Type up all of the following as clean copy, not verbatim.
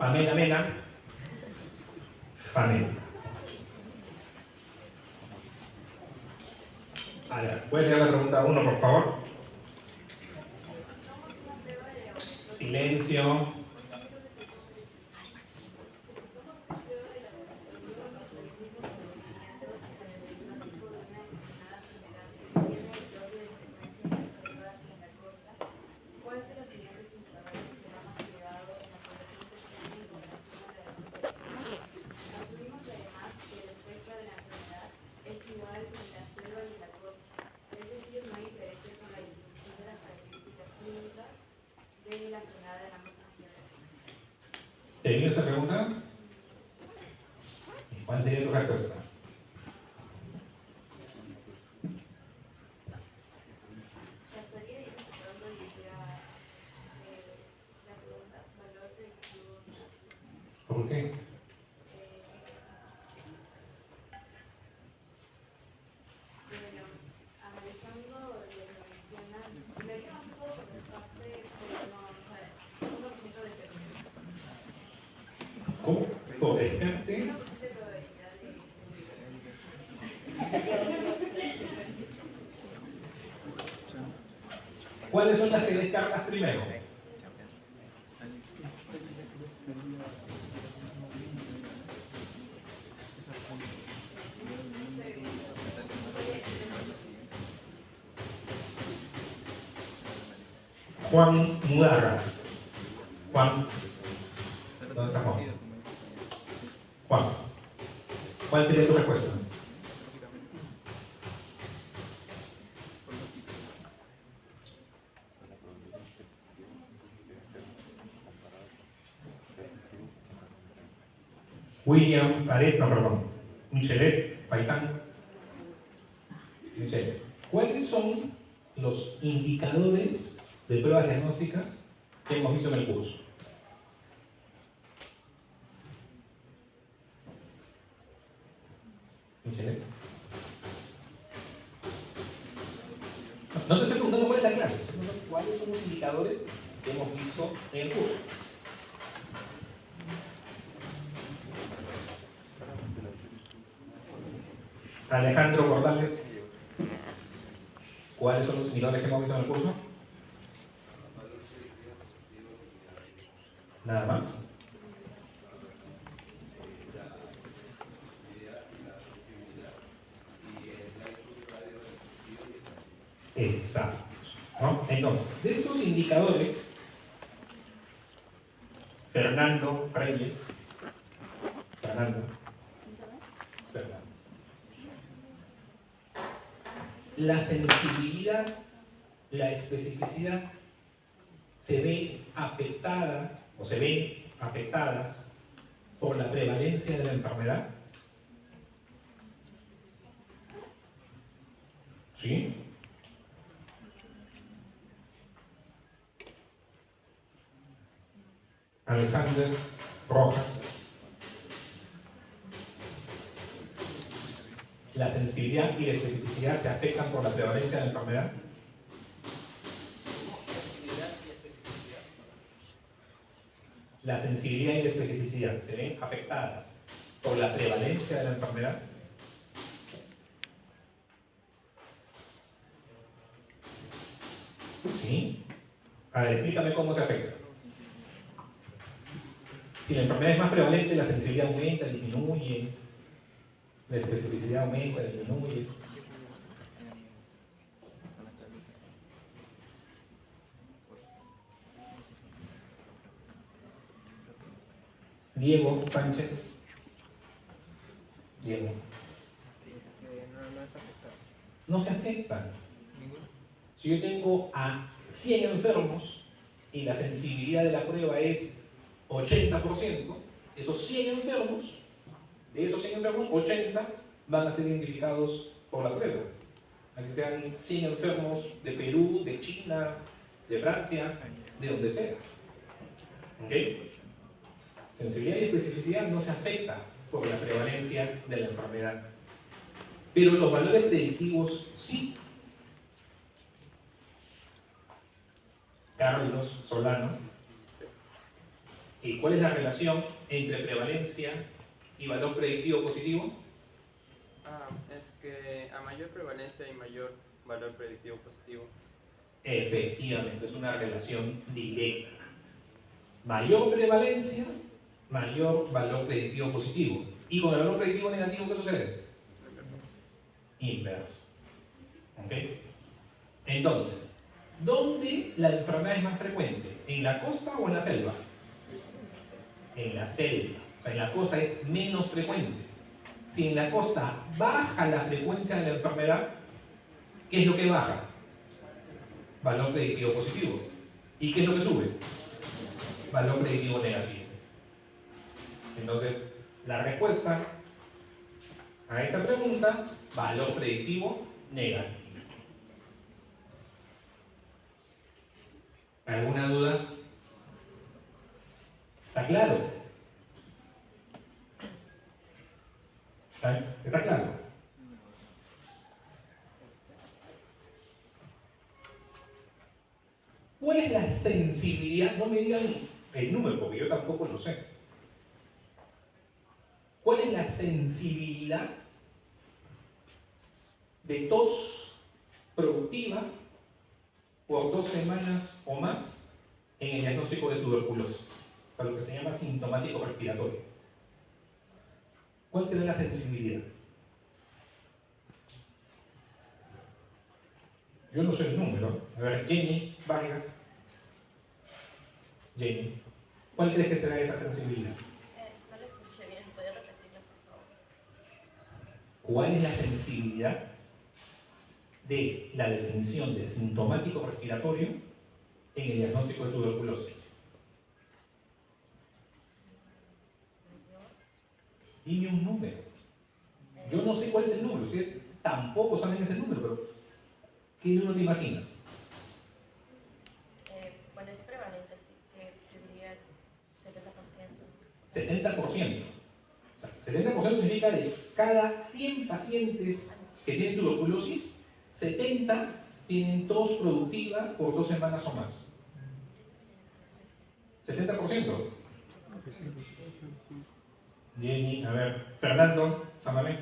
Pamela Mena. Pamela. Ahora, ¿puedes leer la pregunta 1, por favor? Silencio. ¿Te vino esta pregunta? ¿Cuál sería tu respuesta? ¿Por qué? ¿Cómo? ¿Por descarte? ¿Cuáles son las que descartas primero? Juan Mudarra. Juan. ¿Dónde está Juan? Juan. ¿Cuál sería tu respuesta? William Pared, no, perdón. Michelet, Paitán. Michelet. ¿Cuáles son los indicadores de pruebas diagnósticas que hemos visto en el curso? Michelet. No te estoy preguntando cuál es la clase, sino cuáles son los indicadores que hemos visto en el curso. Alejandro Cordales, ¿cuáles son los indicadores que hemos visto en el curso? Nada más. Exacto. ¿No? Entonces, de estos indicadores, Fernando Reyes, la sensibilidad, la especificidad se ve afectada o se ven afectadas por la prevalencia de la enfermedad. ¿Sí? Alexander Rojas. La sensibilidad y la especificidad se afectan por la prevalencia de la enfermedad. La sensibilidad y la especificidad se ven afectadas por la prevalencia de la enfermedad. ¿Sí? A ver, explícame cómo se afecta. Si la enfermedad es más prevalente, la sensibilidad aumenta, disminuye, la especificidad aumenta, disminuye. Diego Sánchez. Diego. No se afecta. Si yo tengo a 100 enfermos y la sensibilidad de la prueba es 80%, esos 100 enfermos, de esos 100 enfermos, 80 van a ser identificados por la prueba. Así sean 100 enfermos de Perú, de China, de Francia, de donde sea. ¿Ok? Sensibilidad y especificidad no se afecta por la prevalencia de la enfermedad. Pero los valores predictivos sí. Carlos Solano. ¿Y cuál es la relación entre prevalencia y valor predictivo positivo? Es que a mayor prevalencia hay mayor valor predictivo positivo. Efectivamente, es una relación directa. Mayor prevalencia, mayor valor predictivo positivo. ¿Y con el valor predictivo negativo qué sucede? Inverso. ¿Ok? Entonces, ¿dónde la enfermedad es más frecuente? ¿En la costa o en la selva? En la selva. O sea, en la costa es menos frecuente. Si en la costa baja la frecuencia de la enfermedad, ¿qué es lo que baja? Valor predictivo positivo. ¿Y qué es lo que sube? Valor predictivo negativo. Entonces, la respuesta a esta pregunta, valor predictivo negativo. ¿Alguna duda? ¿Está claro? ¿Está claro? ¿Cuál es la sensibilidad? No me digan el número, porque yo tampoco lo sé. ¿Cuál es la sensibilidad de tos productiva por 2 semanas o más en el diagnóstico de tuberculosis, para lo que se llama sintomático respiratorio? ¿Cuál será la sensibilidad? Yo no sé el número. A ver, Jenny Vargas. Jenny, ¿cuál crees que será esa sensibilidad? No lo escuché bien, ¿puede repetirlo, por favor? ¿Cuál es la sensibilidad de la definición de sintomático respiratorio en el diagnóstico de tuberculosis? Dime un número. Yo no sé cuál es el número, ustedes tampoco saben ese número, pero ¿qué número te imaginas? Bueno, es prevalente, así que yo diría 70%. 70%. O sea, 70% significa de cada 100 pacientes que tienen tuberculosis, 70 tienen tos productiva por 2 semanas o más. 70%. Jenny, a ver, Fernando, Samamé.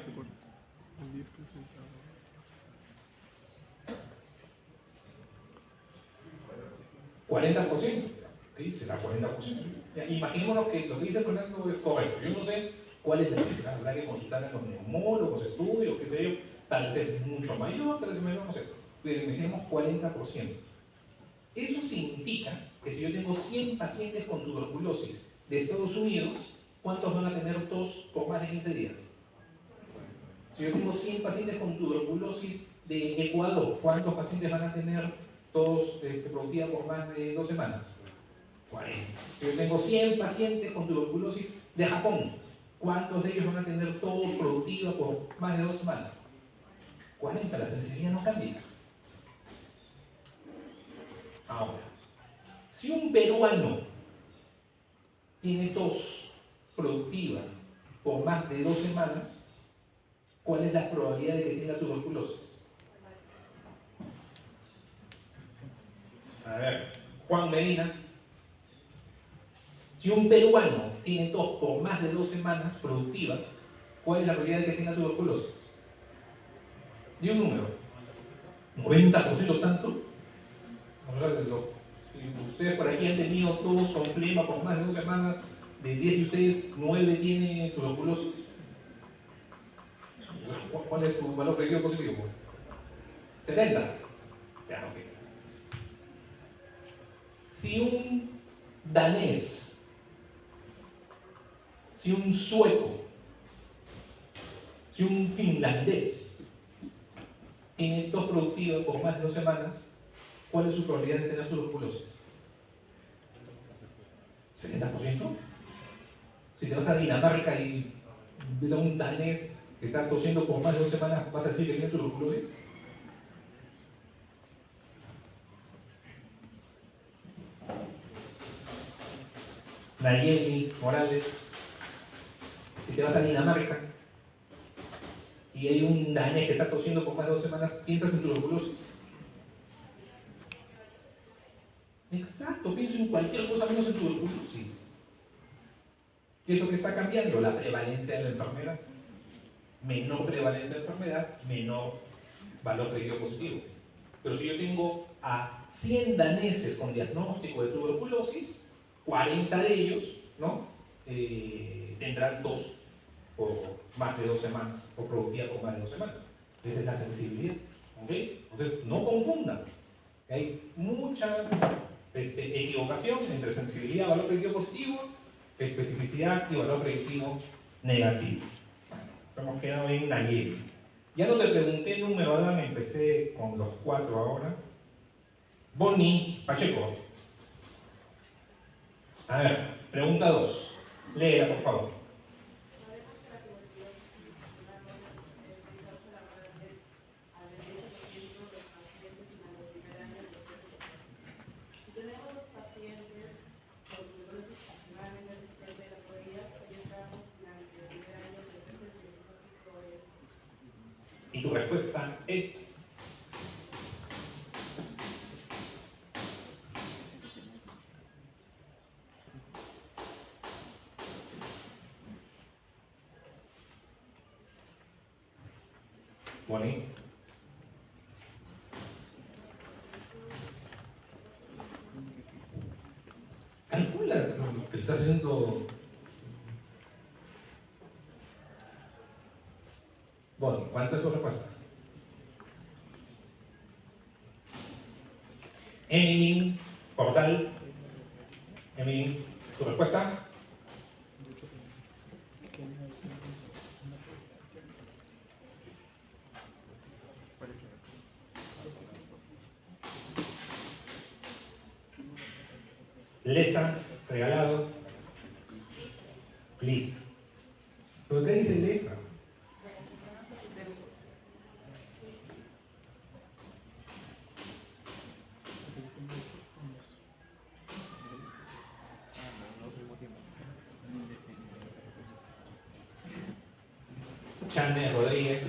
40%. ¿Sí? Será 40%. Ya, imaginémonos que lo que dice Fernando es correcto. Yo no sé cuál es la cifra. Habrá que consultar a los neumólogos, estudios, qué sé yo. Tal vez es mucho mayor, tal vez es menor, no sé. Pero imaginemos 40%. Eso significa que si yo tengo 100 pacientes con tuberculosis de Estados Unidos, ¿cuántos van a tener tos por más de 15 días? Si yo tengo 100 pacientes con tuberculosis de Ecuador, ¿cuántos pacientes van a tener tos productiva por más de 2 semanas? 40. Si yo tengo 100 pacientes con tuberculosis de Japón, ¿cuántos de ellos van a tener tos productiva por más de 2 semanas? 40. La sensibilidad no cambia. Ahora, si un peruano tiene tos productiva por más de 2 semanas, ¿cuál es la probabilidad de que tenga tuberculosis? A ver, Juan Medina. Si un peruano tiene tos por más de 2 semanas productiva, ¿cuál es la probabilidad de que tenga tuberculosis? Di un número. ¿90% tanto? Si ustedes por aquí han tenido tos con flema por más de 2 semanas, de 10 de ustedes, 9 tienen tuberculosis. ¿Cuál es tu valor predictivo positivo? 70. Ya, ok. Si un danés, si un sueco, si un finlandés tiene tos productiva por más de 2 semanas, ¿cuál es su probabilidad de tener tuberculosis? ¿70%? Si te vas a Dinamarca y ves a un danés que está tosiendo por más de 2 semanas, ¿vas a decir que tiene tuberculosis? Nayeli Morales, si te vas a Dinamarca y hay un danés que está tosiendo por más de 2 semanas, ¿piensas en tuberculosis? Exacto, pienso en cualquier cosa menos en tuberculosis. ¿Qué es lo que está cambiando? La prevalencia de la enfermedad. Menor prevalencia de enfermedad, menor valor predictivo positivo. Pero si yo tengo a 100 daneses con diagnóstico de tuberculosis, 40 de ellos, ¿no? Tendrán tos por más de 2 semanas, o productividad por más de 2 semanas. Esa es la sensibilidad. ¿Okay? Entonces, no confundan. Hay mucha equivocación entre sensibilidad y valor predictivo positivo, especificidad y valor predictivo negativo. Bueno, hemos quedado en ayer. Ya no te pregunté el número, Adán, empecé con los 4 ahora. Bonnie Pacheco. A ver, pregunta 2. Léela, por favor. Y tu respuesta es... Bonnie. Calcula lo que estás haciendo. Bonnie, ¿cuánto es tu respuesta? Emily, portal. Emily, ¿tu respuesta? Lesa, regalado. Please. ¿Pero qué dice Lesa? Chane Rodríguez.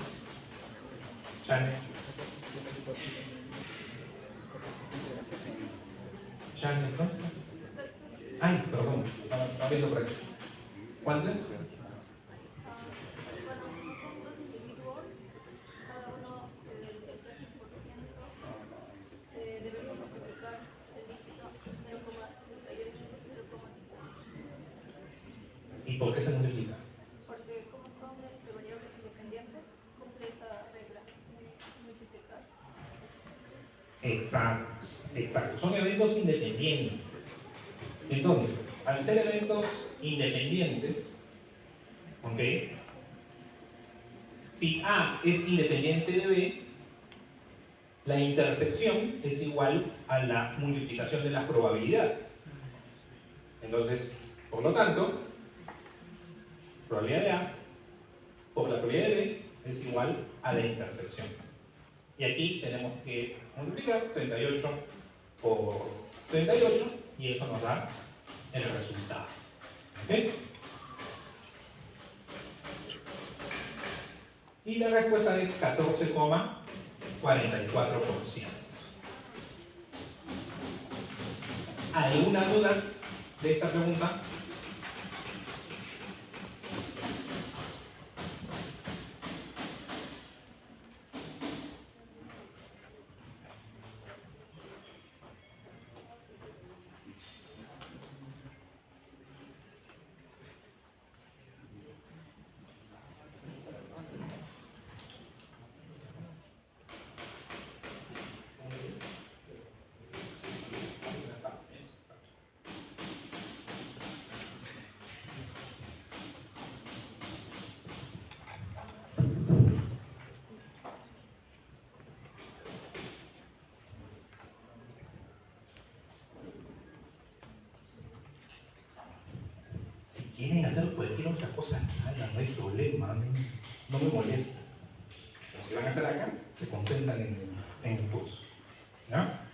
Chane. Chane, entonces. Ay, perdón, estaba viendo por aquí. ¿Cuánto es? ¿Y por qué se multiplica? Porque como son variables independientes, cumple esta regla de multiplicar. Exacto, exacto. Son eventos independientes. Entonces, al ser eventos independientes, ¿ok? Si A es independiente de B, la intersección es igual a la multiplicación de las probabilidades. Entonces, por lo tanto, probabilidad de A por la probabilidad de B es igual a la intersección. Y aquí tenemos que multiplicar 38 por 38 y eso nos da el resultado. ¿Ok? Y la respuesta es 14,44%. ¿Alguna duda de esta pregunta? Quieren hacer cualquier otra cosa, salgan, no hay problema, no me molesta. Pero si van a estar acá, se concentran en el curso. ¿Ya?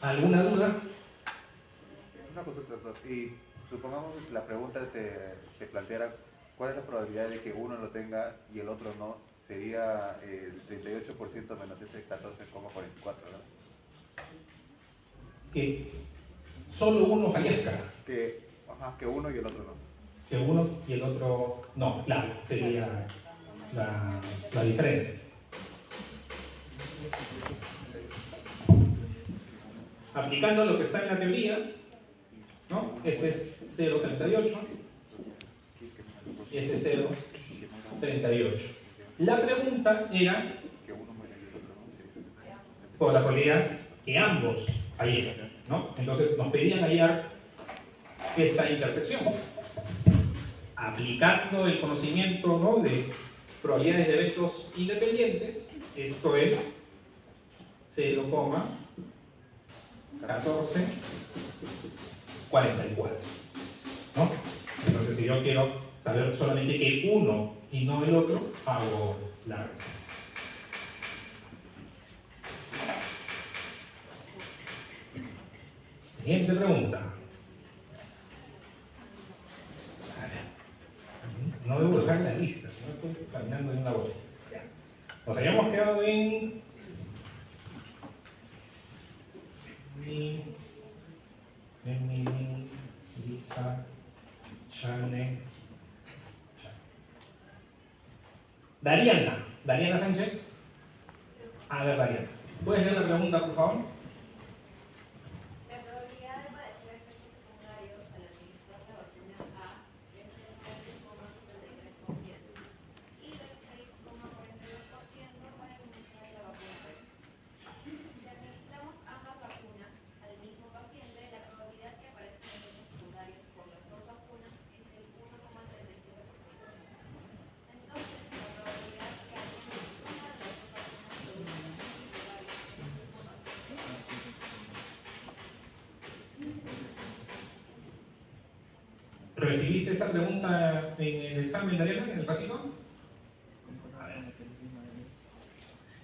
¿Alguna duda? Una consulta, doctor. Y supongamos que la pregunta te planteara cuál es la probabilidad de que uno lo tenga y el otro no, sería el 38% menos ese 14,44, ¿no? Que solo uno fallezca. Que Ajá, que uno y el otro no. Que uno y el otro no, claro, sería la diferencia. Aplicando lo que está en la teoría, ¿no? Este es 0,38 y este es 0,38. La pregunta era por la probabilidad que ambos fallaran, ¿no? Entonces nos pedían hallar esta intersección. Aplicando el conocimiento, ¿no?, de probabilidades de eventos independientes, esto es 0,1444, ¿no? Entonces, si yo quiero saber solamente que uno y no el otro, hago la resta. Siguiente pregunta. No debo dejar la lista, si no estoy caminando en una bola. Nos habíamos quedado en Lisa, Shane, Dariana Sánchez. A ver, Dariana, ¿puedes leer la pregunta, por favor? La probabilidad de padecer efectos secundarios al administrar la vacuna A es del 3,73% y del 6,42% para administrar la vacuna B. Si administramos ambas vacunas al mismo paciente, la probabilidad que aparezcan efectos secundarios por las dos vacunas es del 1,37%. Entonces, la probabilidad que al menos una de las dos vacunas produzca efectos secundarios en el mismo paciente. ¿Recibiste esta pregunta en el examen, Dariana, en el básico? A ver.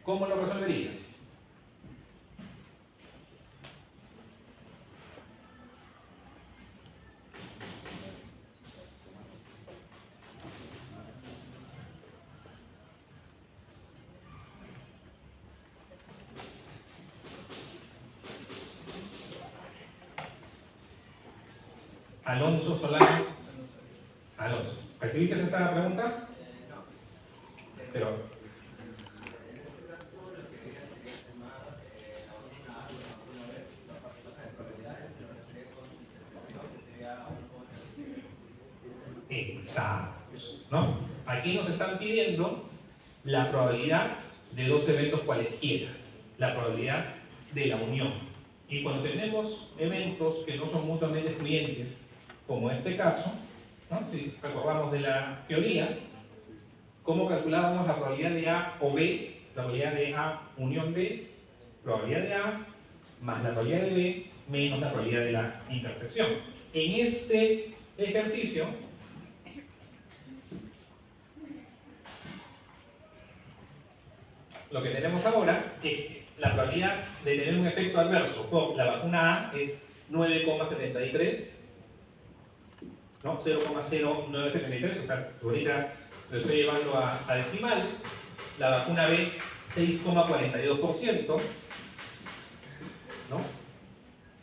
¿Cómo lo resolverías? Alonso Solano. Alonso, ¿recibiste esta pregunta? Pero exactos, ¿no? Aquí nos están pidiendo la probabilidad de dos eventos cualesquiera, la probabilidad de la unión. Y cuando tenemos eventos que no son mutuamente excluyentes, como este caso, ¿no?, si recordamos de la teoría, ¿cómo calculábamos la probabilidad de A o B? La probabilidad de A unión B, probabilidad de A más la probabilidad de B menos la probabilidad de la intersección. En este ejercicio, lo que tenemos ahora es que la probabilidad de tener un efecto adverso por la vacuna A es 9,73, ¿no? 0,0973, o sea, ahorita lo estoy llevando a decimales. La vacuna B, 6,42%, ¿no?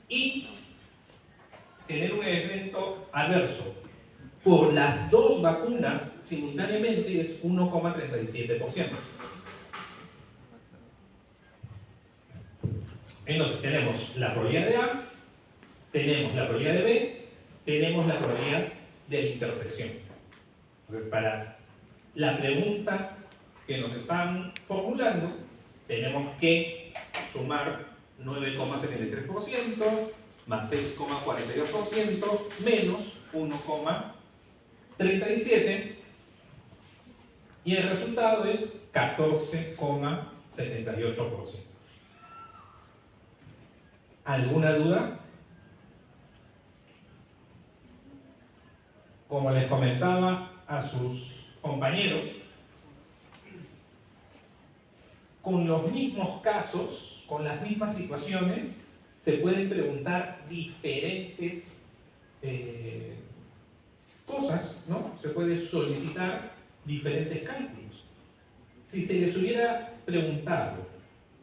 Y tener un evento adverso por las dos vacunas simultáneamente es 1,37%. Entonces tenemos la probabilidad de A, tenemos la probabilidad de B, tenemos la probabilidad de la intersección. Entonces, para la pregunta que nos están formulando, tenemos que sumar 9,73% más 6,42% menos 1,37%, y el resultado es 14,78%. ¿Alguna duda? Como les comentaba a sus compañeros, con los mismos casos, con las mismas situaciones, se pueden preguntar diferentes cosas, ¿no? Se puede solicitar diferentes cálculos. Si se les hubiera preguntado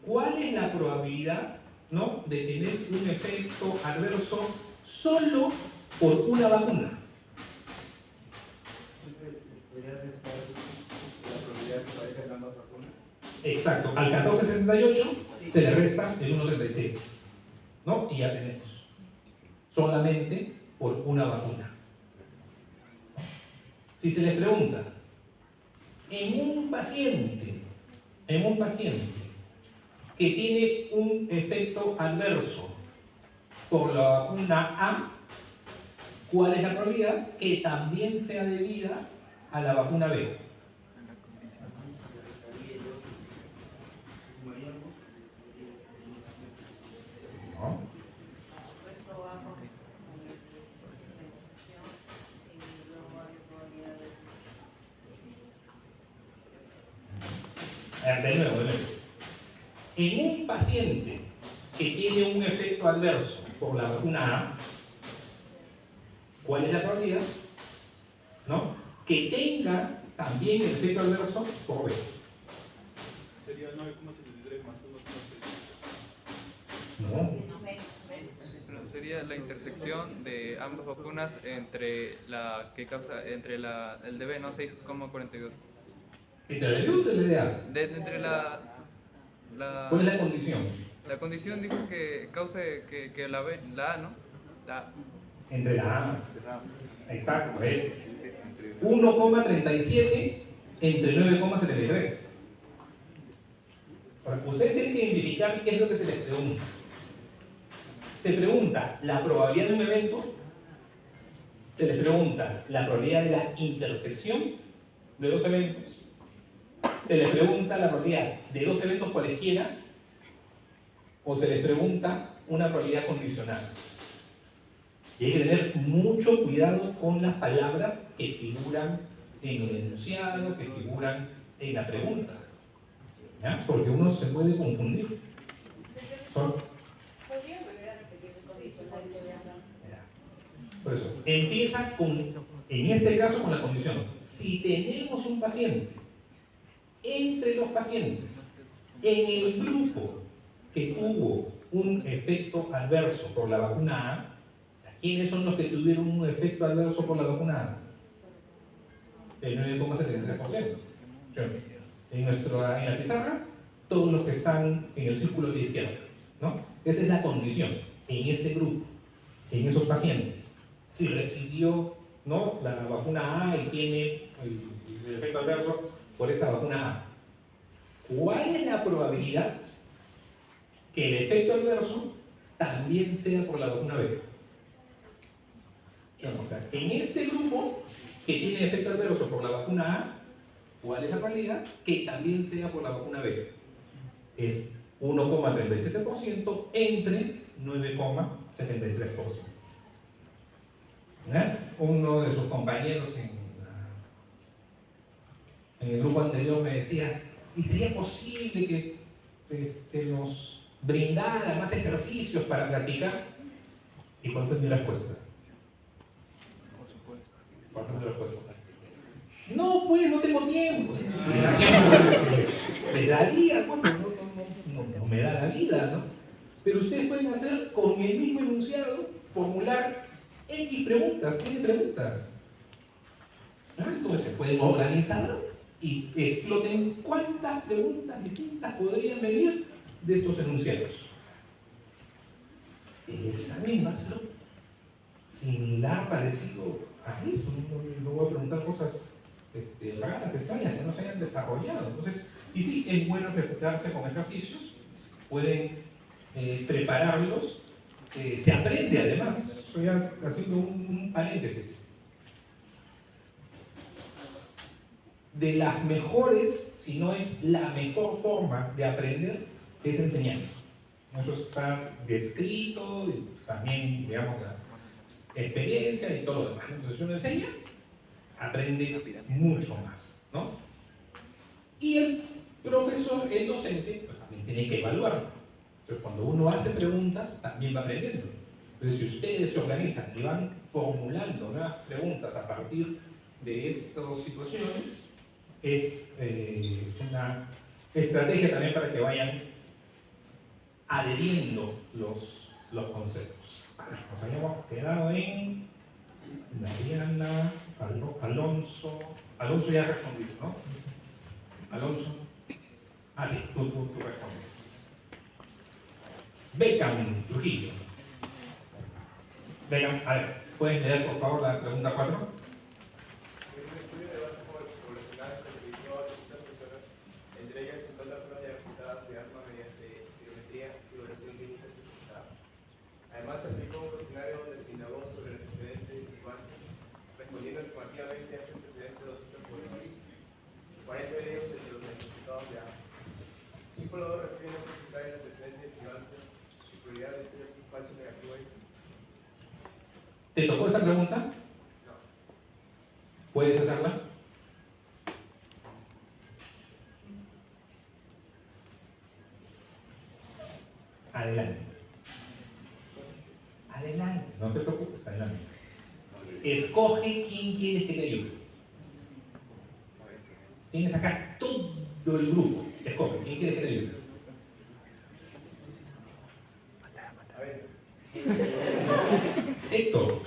cuál es la probabilidad, ¿no?, de tener un efecto adverso solo por una vacuna. Exacto, al 14.78 se le resta el 1.36, ¿no? Y ya tenemos solamente por una vacuna. Si se les pregunta, en un paciente que tiene un efecto adverso por la vacuna A, ¿cuál es la probabilidad que también sea debida a la vacuna B? ¿No? De nuevo. En un paciente que tiene un efecto adverso por la vacuna A, ¿cuál es la probabilidad? ¿No? Que tenga también el efecto adverso por B. Sería 9,73 más 1,6. No. Pero sería la intersección de ambas vacunas entre la que causa entre el DB, ¿no? 6,42. ¿Entre la B o entre la de A? Entre ¿Cuál es la condición? la condición dijo que cause que la B, la A, ¿no? La A. Entre la A. Exacto, es 1,37 entre 9,73. Ustedes tienen que identificar qué es lo que se les pregunta. Se pregunta la probabilidad de un evento, se les pregunta la probabilidad de la intersección de dos eventos, se les pregunta la probabilidad de dos eventos cualesquiera, o se les pregunta una probabilidad condicional. Y hay que tener mucho cuidado con las palabras que figuran en el enunciado, que figuran en la pregunta, ¿ya? Porque uno se puede confundir. ¿Podría volver a repetir el condicional que voy a hablar? Por eso, empieza con, en este caso, con la condición. Si tenemos un paciente, entre los pacientes, en el grupo que tuvo un efecto adverso por la vacuna A, ¿quiénes son los que tuvieron un efecto adverso por la vacuna A? El 9,73%. En la pizarra, todos los que están en el círculo de izquierda, ¿no? Esa es la condición en ese grupo, en esos pacientes. Si recibió, ¿no?, la vacuna A y tiene el efecto adverso por esa vacuna A, ¿cuál es la probabilidad que el efecto adverso también sea por la vacuna B? O sea, en este grupo que tiene efecto adverso por la vacuna A, ¿cuál es la probabilidad que también sea por la vacuna B? Es 1,37% entre 9,73%. Uno de sus compañeros en el grupo anterior me decía, ¿y sería posible que nos brindara más ejercicios para practicar? ¿Y cuál fue mi respuesta? ¿Cuál fue mi respuesta? No, pues no tengo tiempo. Me daría, no me da la vida, ¿no? Pero ustedes pueden hacer con el mismo enunciado, formular X preguntas, N preguntas. ¿No? Entonces se pueden organizar y exploten cuántas preguntas distintas podrían venir de estos enunciados. El examen va a ser similar, parecido a eso. No voy a preguntar cosas raras, extrañas, que no se hayan desarrollado. Entonces, y sí, es bueno ejercitarse con ejercicios, pueden prepararlos, se aprende además. Estoy haciendo un paréntesis. De las mejores, si no es la mejor forma de aprender, es enseñando. Eso está descrito, y también, digamos, la experiencia y todo lo demás. Entonces, uno enseña, aprende mucho más, ¿no? Y el profesor, el docente, pues también tiene que evaluar. Entonces, cuando uno hace preguntas, también va aprendiendo. Entonces, si ustedes se organizan y van formulando nuevas preguntas a partir de estas situaciones, es una estrategia también para que vayan adheriendo los conceptos. Nos habíamos quedado en Dariana, Alonso. Alonso ya respondió, ¿no? Alonso. Ah, sí, tú respondes. Beckham, Trujillo. Beckham, a ver, ¿pueden leer por favor la pregunta 4? Un estudio de base poblacional certificó a 800 personas, entre ellas 50 fueron diagnosticadas de asma mediante spirometría y evaluación clínica especializada. Además, se aplicó un cuestionario donde se indagó sobre el antecedente y sus avances, respondiendo afirmativamente a este antecedente 200 jóvenes, 40 de ellos entre los diagnosticados de asma. Un psicólogo refiere a presentar el antecedentes y avances, su prioridad de ser falso negativo es. ¿Te tocó esta pregunta? No. ¿Puedes hacerla? Adelante. Adelante, no te preocupes, adelante. Escoge quién quieres que te ayude. Tienes acá todo el grupo. Escoge quién quieres que te ayude. A ver. Héctor.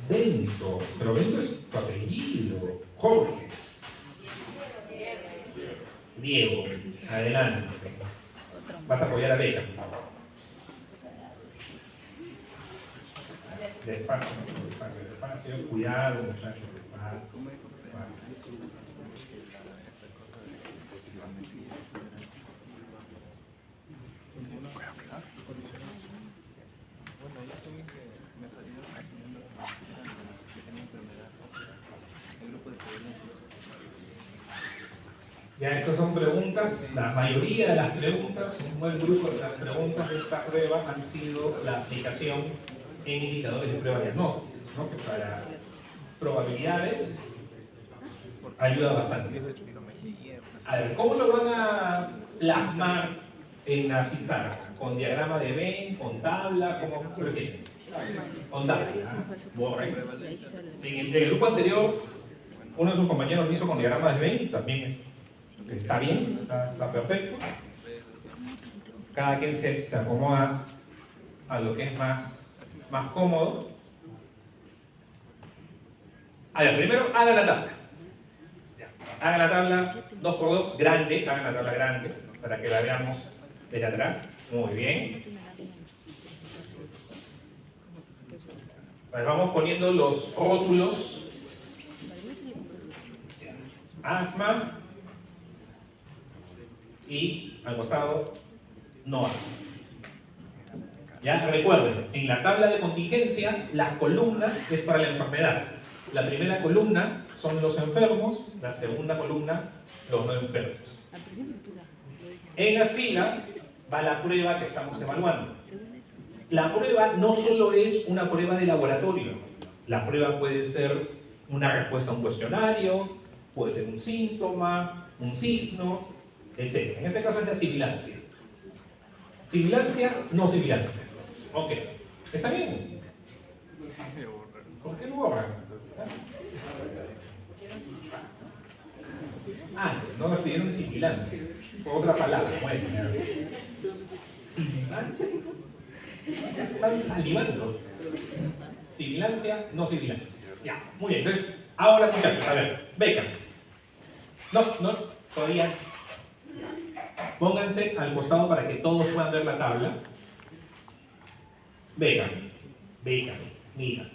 Dento. Pero Dento es tu apellido. Jorge. Diego. Adelante. Vas a apoyar a Beca. Despacio, despacio, despacio. Cuidado, muchachos. Despacio. Bueno, yo asumí que me salió que tenía enfermedad. El grupo de prevalencia. Ya, estas son preguntas, la mayoría de las preguntas, un buen grupo de las preguntas de esta prueba han sido la aplicación en indicadores de prueba diagnósticos, ¿no? Que para probabilidades ayuda bastante. A ver, ¿cómo lo van a plasmar en la pizarra? ¿Con diagrama de Venn, con tabla, como prefieren? Con tabla. Borren. En el grupo anterior, uno de sus compañeros lo hizo con diagrama de Venn, también está bien, está perfecto. Cada quien se acomoda a lo que es más cómodo. A ver, primero hagan la tabla. Hagan la tabla 2×2, grande, hagan la tabla grande, para que la veamos desde atrás. Muy bien. Pues vamos poniendo los rótulos. Asma. Y al costado, no asma. Ya recuerden, en la tabla de contingencia, las columnas es para la enfermedad. La primera columna son los enfermos, la segunda columna, los no enfermos. En las filas va la prueba que estamos evaluando. La prueba no solo es una prueba de laboratorio. La prueba puede ser una respuesta a un cuestionario, puede ser un síntoma, un signo, etc. En este caso es la sibilancia. Sibilancia, no sibilancia. Ok, ¿está bien? ¿Por qué lo borran? No nos pidieron sibilancia. Otra palabra, bueno. ¿Sibilancia? Están salivando. Sibilancia, no sibilancia. Ya, muy bien. Entonces, ahora muchachos, a ver, Beca. No, todavía. Pónganse al costado para que todos puedan ver la tabla. Beca, mira.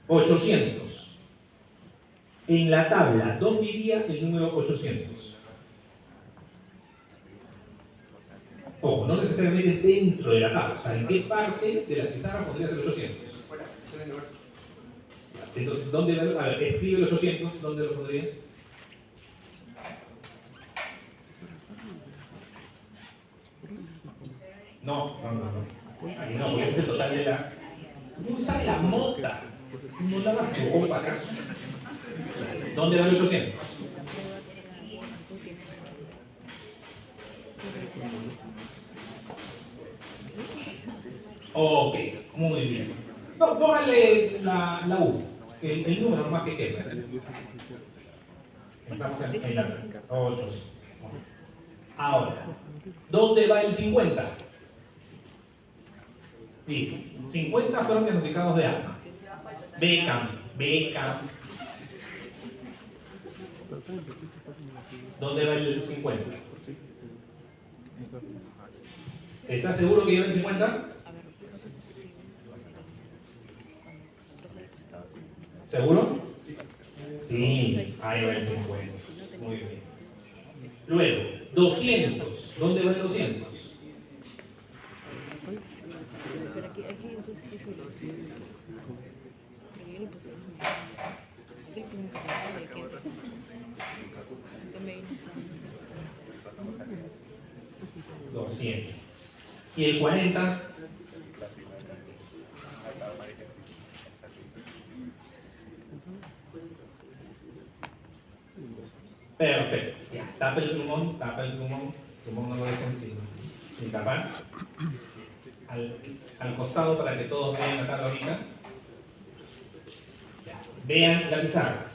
800. En la tabla, ¿dónde iría el número 800? Ojo, no necesariamente dentro de la tabla. O sea, ¿en qué parte de la pizarra podría ser 800? Entonces, ¿dónde? A ver, escribe el 800, ¿dónde lo pondrías? No. Ahí no, porque ese es el total de la... Usa la mota. No la vas a copa acaso. ¿Dónde va el 800? Ok, muy bien. No, póngale la U, el número más que queda. Estamos en la 8. Ahora, ¿dónde va el 50? Dice, 50 fueron diagnosticados de asma. Beckham. ¿Dónde va el 50? ¿Estás seguro que lleva el 50? ¿Seguro? Sí, ahí va el 50. Muy bien. Luego, 200. ¿Dónde va el 200? Pero aquí entonces, ¿qué es el 200? Porque yo le puse el punto de que también 200. ¿Y el 40? Perfecto. Ya, tapa el plumón no lo dejen sin tapar. Al costado para que todos vean la tabla ahorita. Ya, vean la pizarra.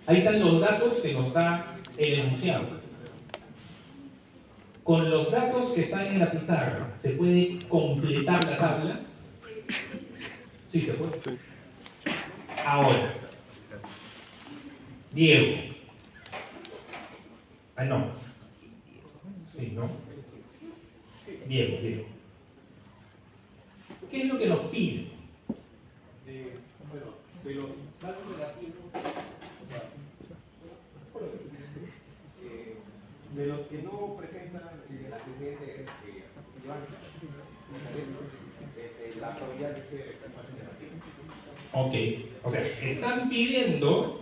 Ahí están los datos que nos da el enunciado. Con los datos que están en la pizarra, ¿se puede completar la tabla? Sí, se puede. Ahora, Diego. Ah, no. Sí, ¿no? Diego. ¿Qué es lo que nos pide? De los datos negativos, de los que no presentan el antecedente la probabilidad de ser negativo. Ok, o sea, están pidiendo.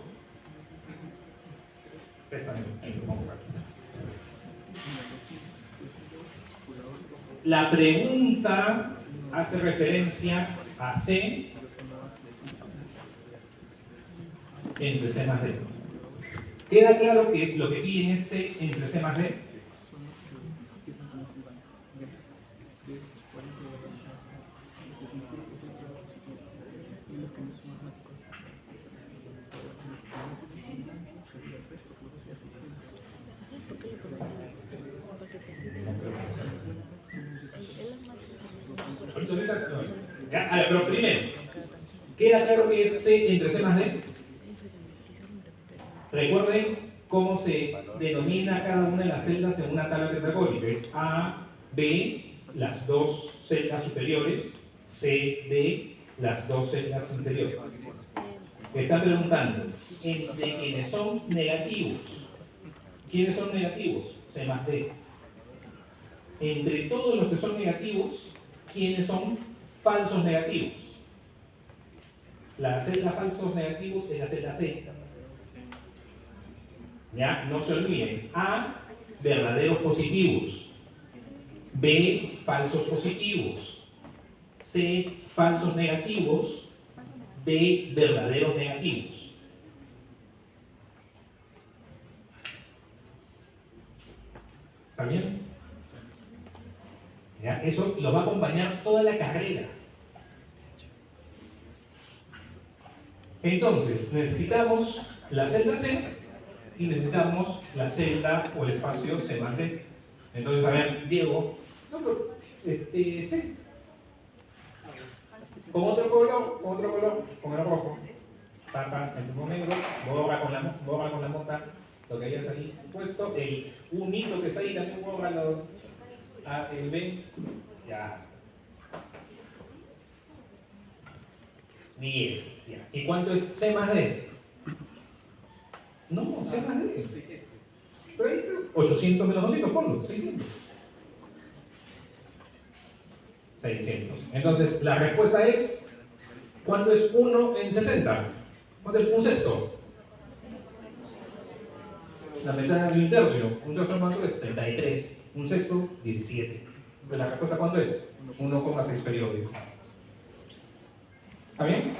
La pregunta hace referencia a C entre C más D. ¿Queda claro que lo que piden es C entre C más D? A ver, pero primero, ¿queda claro que es C entre C más D? Recuerden cómo se denomina cada una de las celdas en una tabla tetragónica. Es A, B, las dos celdas superiores, C, D, las dos celdas inferiores. Están preguntando, entre quienes son negativos, ¿quiénes son negativos? C más D. Entre todos los que son negativos, ¿quiénes son falsos negativos? La celda falsos negativos es la celda C. ¿Ya? No se olviden. A, verdaderos positivos. B, falsos positivos. C, falsos negativos. D, verdaderos negativos. ¿Está bien? ¿Ya? Eso lo va a acompañar toda la carrera. Entonces, necesitamos la celda C y necesitamos la celda o el espacio C más D. Entonces, a ver, Diego, no, pero C. Con otro color, con el rojo. Tapa el mismo negro, borra con la mota lo que hayas ahí puesto. El unito que está ahí también borra el B. Ya está. 10. Ya. ¿Y cuánto es C más D? No, C más D. Pero ahí, 800 menos 200, ponlo, 600. 600. Entonces, la respuesta es, ¿cuánto es 1 en 60? ¿Cuánto es un sexto? La mitad de un tercio. Un tercio cuánto es 33. Un sexto, 17. ¿La respuesta cuánto es? 1,6 periódico. ¿Está bien?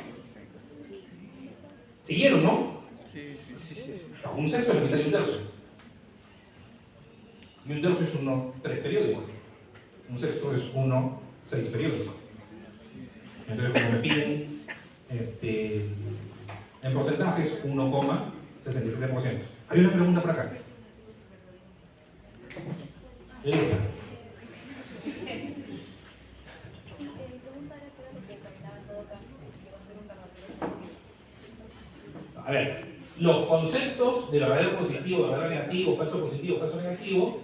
¿Siguieron, no? Sí. Un sexto es la mitad de un tercio. Y un tercio es 1,3 periódico. Un sexto es 1,6 periódico. Entonces, como me piden en porcentajes, 1,67%. Hay una pregunta por acá. Lisa. Sí, mi pregunta era qué era lo que determinaba en todo caso si es que va a ser un verdadero A ver, los conceptos de verdadero positivo, verdadero negativo, falso positivo, falso negativo,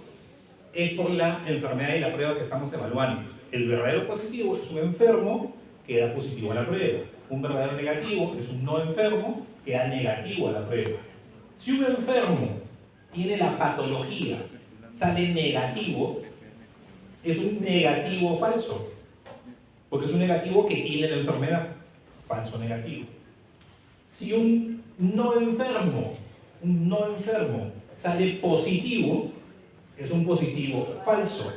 es por la enfermedad y la prueba que estamos evaluando. El verdadero positivo es un enfermo que da positivo a la prueba. Un verdadero negativo es un no enfermo que da negativo a la prueba. Si un enfermo tiene la patología, sale negativo, es un negativo falso, porque es un negativo que tiene la enfermedad, falso negativo. Si un no enfermo sale positivo, es un positivo falso,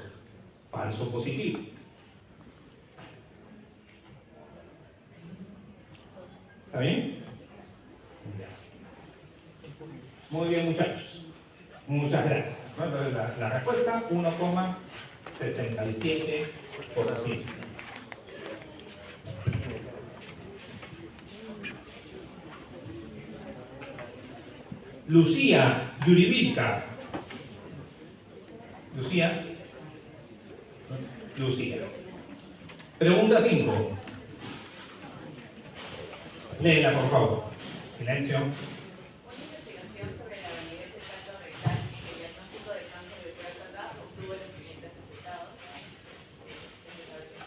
falso positivo. ¿Está bien? Muy bien, muchachos. Muchas gracias. Entonces, la respuesta, 1,67%. Lucía Yuribilka. Lucía. Pregunta 5. Léela, por favor. Silencio. Una investigación sobre la validez del cáncer rectal en el diagnóstico de cáncer de próstata obtuvo los siguientes resultados.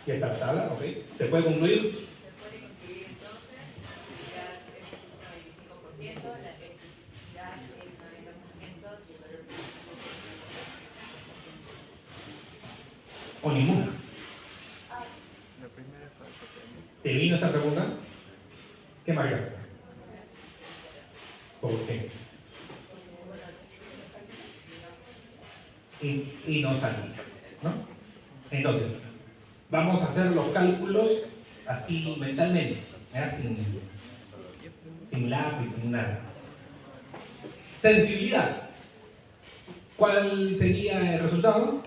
Ya está la tabla, ok. ¿Se puede concluir? Se puede concluir entonces, la sensibilidad es un 95%, la especificidad es 90% y el valor predictivo es 1%. ¿O ninguna? La primera es falsa. ¿Te vino esa pregunta? ¿Qué marcaste? ¿Por qué? Y no salió, ¿no? Entonces, vamos a hacer los cálculos así mentalmente, ¿ya? Sin lápiz, sin nada. Sensibilidad. ¿Cuál sería el resultado?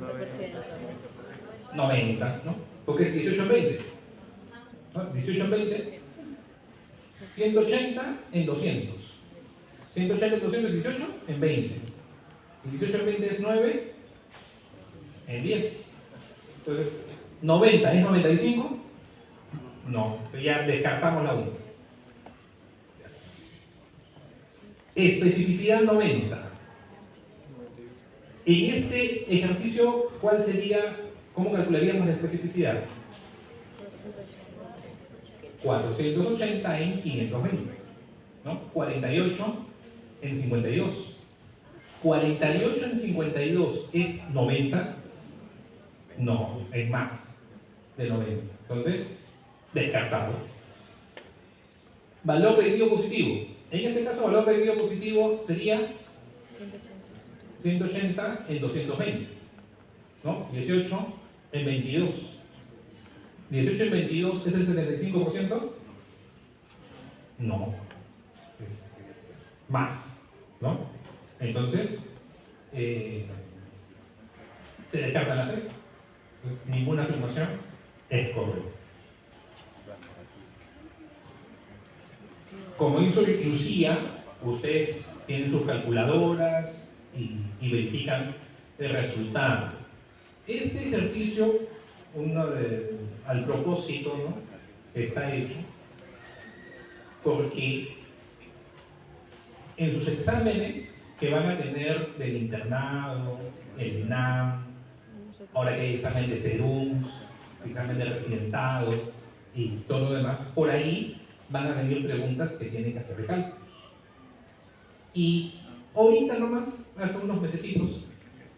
90%. 90, ¿no? Porque es 18 en 20. ¿No? 18 en 20. 180 en 200. 180 en 200 es 18 en 20. Y 18 en 20 es 9 en 10. Entonces, 90 es 95. No, ya descartamos la 1. Especificidad 90. En este ejercicio, ¿cuál sería, cómo calcularíamos la especificidad? 480 en 520, ¿no? 48 en 52. 48 en 52 es 90. No, es más de 90. Entonces, descartado. Valor predictivo positivo. En este caso, valor predictivo positivo sería 180 en 220, ¿no? 18 en 22. 18 en 22 es el 75%. No, es más, ¿no? Entonces, se descartan las tres. Entonces, ninguna afirmación es correcta. Como hizo Lucía, ustedes tienen sus calculadoras y verifican el resultado. Este ejercicio, al propósito, ¿no?, está hecho porque en sus exámenes que van a tener del internado, el ENAM, ahora que hay examen de SEDUM, examen de residentado y todo lo demás, por ahí van a venir preguntas que tienen que hacer de cálculos. Y ahorita nomás, hace unos mesecitos,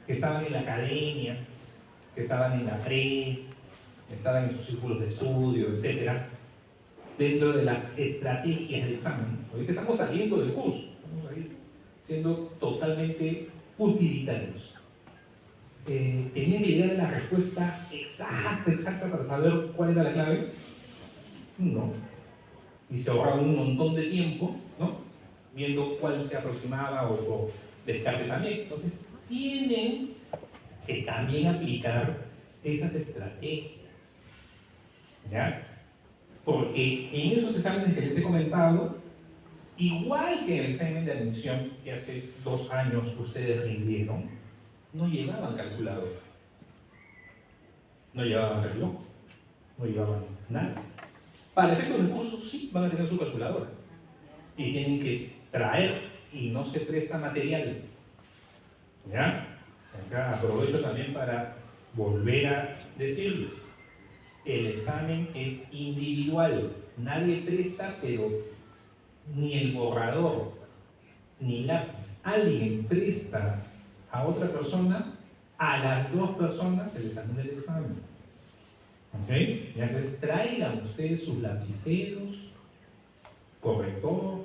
que estaban en la academia, que estaban en la pre, estaban en sus círculos de estudio, etc., dentro de las estrategias del examen. Ahorita estamos saliendo del curso, estamos ahí siendo totalmente utilitarios. ¿Tenían idea de la respuesta exacta para saber cuál era la clave? No. Y se ahorra un montón de tiempo, ¿no?, viendo cuál se aproximaba o descarte también. Entonces, tienen que también aplicar esas estrategias, ¿ya? Porque en esos exámenes que les he comentado, igual que el examen de admisión que hace 2 años ustedes rindieron, no llevaban calculadora, no llevaban reloj, no llevaban nada. Para efectos del curso sí van a tener su calculadora, y tienen que traer y no se presta material. ¿Ya? Acá aprovecho también para volver a decirles, el examen es individual, nadie presta, pero ni el borrador, ni lápiz. Alguien presta a otra persona, a las dos personas se les anula el examen. ¿Ok? Y entonces traigan ustedes sus lapiceros, corrector,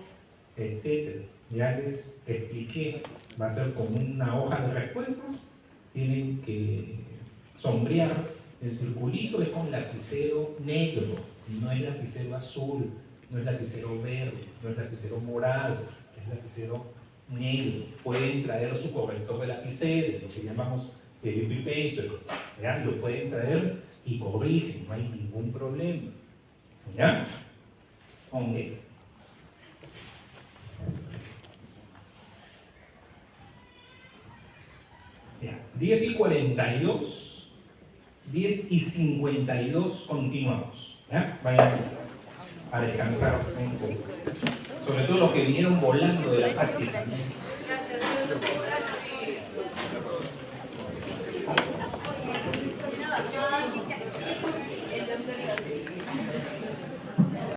etc. Ya les expliqué, va a ser como una hoja de respuestas, tienen que sombrear el circulito, es con lapicero negro, no es lapicero azul, no es lapicero verde, no es lapicero morado, es lapicero negro. Pueden traer su corrector de lapicero, lo que llamamos el UV paper, ¿ya? Lo pueden traer y corrigen, no hay ningún problema. ¿Ya? Ok. Ya, 10:42, 10:52 continuamos. ¿Ya? Vayan a descansar un poco. Sobre todo los que vinieron volando de la práctica. Gracias.